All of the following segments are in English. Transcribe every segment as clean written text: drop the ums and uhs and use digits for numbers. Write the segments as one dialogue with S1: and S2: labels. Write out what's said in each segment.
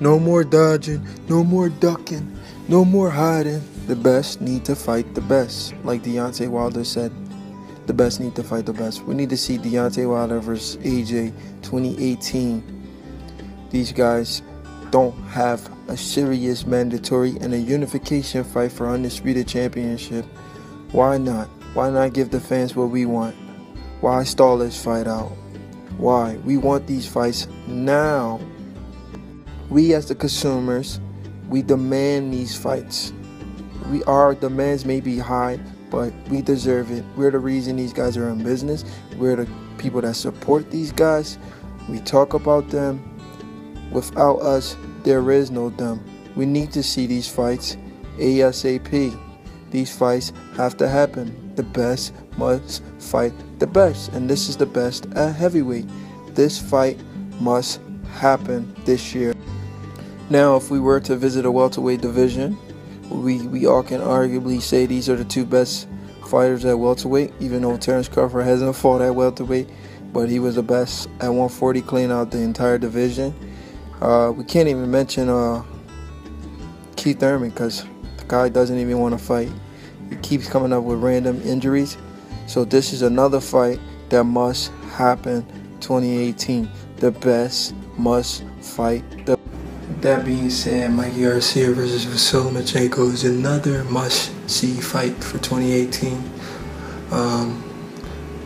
S1: No more dodging, no more ducking, no more hiding. The best need to fight the best. Like Deontay Wilder said, the best need to fight the best. We need to see Deontay Wilder versus AJ 2018. These guys don't have a serious mandatory and a unification fight for Undisputed Championship. Why not? Why not give the fans what we want? Why stall this fight out? Why? We want these fights now. We as the consumers, we demand these fights. Our demands may be high, but we deserve it. We're the reason these guys are in business. We're the people that support these guys. We talk about them. Without us, there is no them. We need to see these fights ASAP. These fights have to happen. The best must fight the best. And this is the best at heavyweight. This fight must happen this year. Now, if we were to visit a welterweight division, we all can arguably say these are the two best fighters at welterweight, even though Terrence Crawford hasn't fought at welterweight, but he was the best at 140, clean out the entire division. We can't even mention Keith Thurman because the guy doesn't even want to fight. He keeps coming up with random injuries. So this is another fight that must happen 2018. The best must fight the. That being said, Mikey Garcia versus Vasily Lomachenko is another must-see fight for 2018.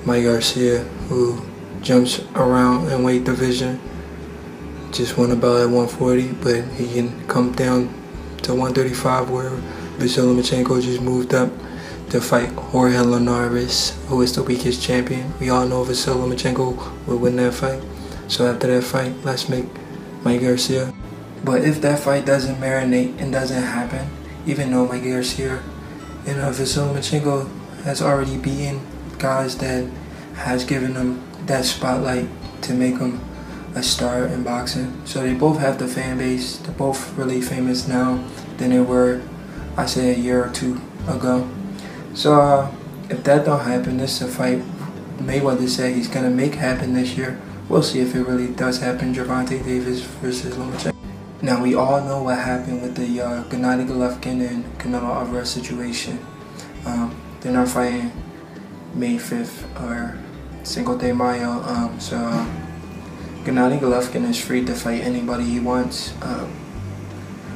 S1: Mike Garcia, who jumps around in weight division, just won a belt at 140, but he can come down to 135 where Vasily Lomachenko just moved up to fight Jorge Linares, who is the weakest champion. We all know Vasily Lomachenko will win that fight. So after that fight, let's make Mike Garcia. But if that fight doesn't marinate and doesn't happen, even though Mike Garcia and Vasily Lomachenko has already beaten guys that has given them that spotlight to make them a star in boxing. So they both have the fan base. They're both really famous now than they were, I say, a year or two ago. So if that don't happen, this is a fight Mayweather said he's going to make happen this year. We'll see if it really does happen. Gervonta Davis versus Lomachenko. Now, we all know what happened with the Gennady Golovkin and Canelo Alvarez situation. They're not fighting May 5th or Cinco de Mayo. So Gennady Golovkin is free to fight anybody he wants,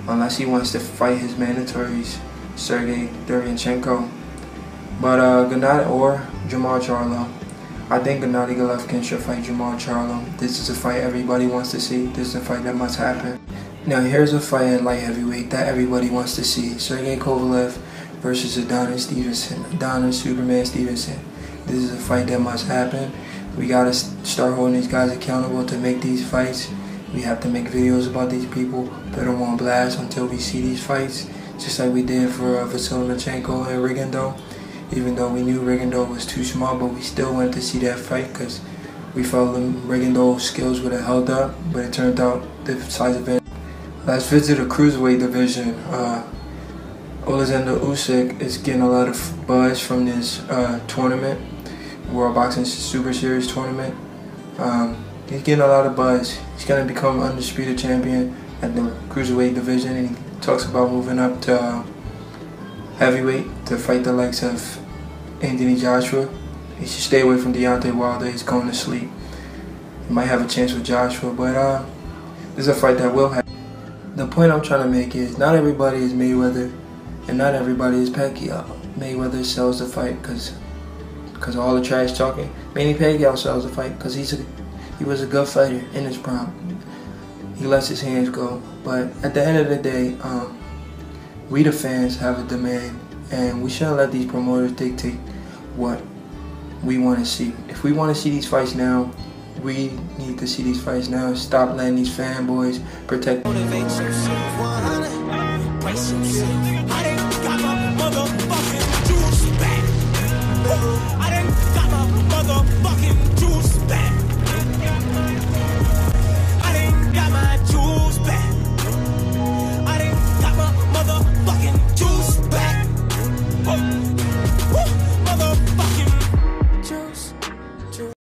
S1: unless he wants to fight his mandatories, Sergey Derevyanchenko. But Gennady or Jamal Charlo. I think Gennady Golovkin should fight Jamal Charlo. This is a fight everybody wants to see. This is a fight that must happen. Now here's a fight at light heavyweight that everybody wants to see. Sergey Kovalev versus Adonis Stevenson. Adonis Superman Stevenson. This is a fight that must happen. We gotta start holding these guys accountable to make these fights. We have to make videos about these people, put them on blast until we see these fights. Just like we did for Vasily Lomachenko and Rigondeaux. Even though we knew Rigondeaux was too small, but we still wanted to see that fight because we felt Rigondeaux's skills would have held up, but it turned out the size advantage. Let's visit a cruiserweight division. Alexander Usyk is getting a lot of buzz from this tournament, World Boxing Super Series tournament. He's getting a lot of buzz. He's going to become undisputed champion at the cruiserweight division, and he talks about moving up to heavyweight to fight the likes of Anthony Joshua. He should stay away from Deontay Wilder. He's going to sleep. He might have a chance with Joshua, but this is a fight that will happen. The point I'm trying to make is not everybody is Mayweather and not everybody is Pacquiao. Mayweather sells the fight because of all the trash talking. Manny Pacquiao sells the fight because he was a good fighter in his prime. He lets his hands go. But at the end of the day, we the fans have a demand, and we shouldn't let these promoters dictate what we want to see. If we want to see these fights now, we need to see these fights now. Stop letting these fanboys protect. Motivate yourself, 100. Brace yourself. I done got my motherfucking juice back. I done got my motherfucking